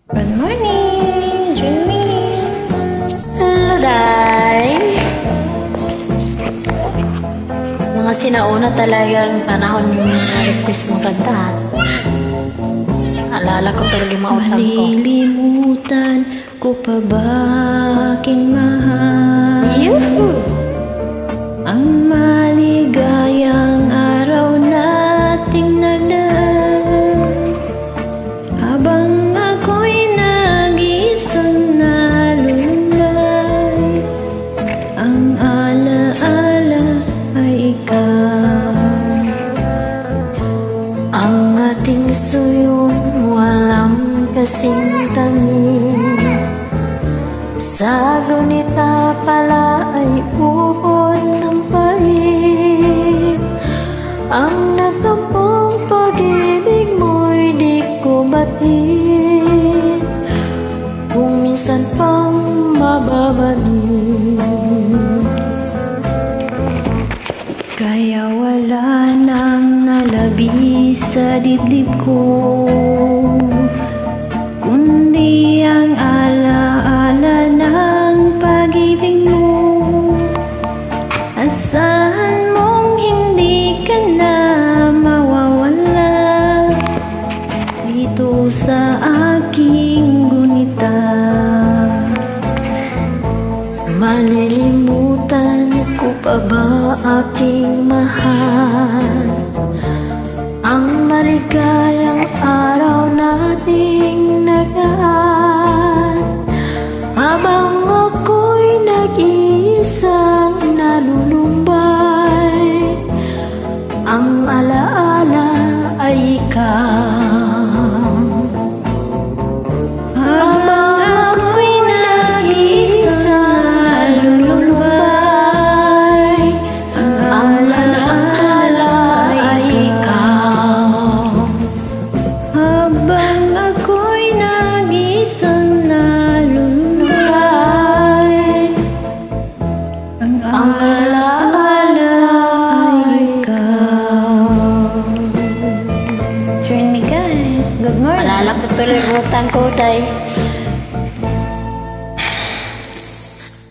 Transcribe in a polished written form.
Good morning, Jimmy. Hello, Day. Mga sinauna talagang panahon yung request mong kanta. Alala ko talaga yung mga utang ko. Malilimutan ko pa ba aking mahal? Yuhu! Ang maligayang araw nating nagdaan, habang ako'y nag-iisang nalulunday, ang alaala ay ikaw. Ang ating suyong walang kasing tamis, sa gunita pala ay ubod ng pait. Ang nagtampong pag-ibig mo'y di ko batid, kung minsan pang mababalik. Kaya wala nang nalabis sa dibdib ko, kundi ang alaala ng pag-ibig mo. Asahan mong hindi ka na mawawala dito sa aking gunita. Malilimutan ko pa ba aking mahal, ang maligayang araw nating nagaan, habang ako'y nag-iisang nalulumbay, ang alaala ay ikaw. Habang ako'y nag-iisang nalulumbay, ang alaala ay ikaw. Habang ako'y nag-iisang nalulumbay, ang alaala ay ikaw. Journey guys, good morning. Alala ko tuloy yung utang ko, Day.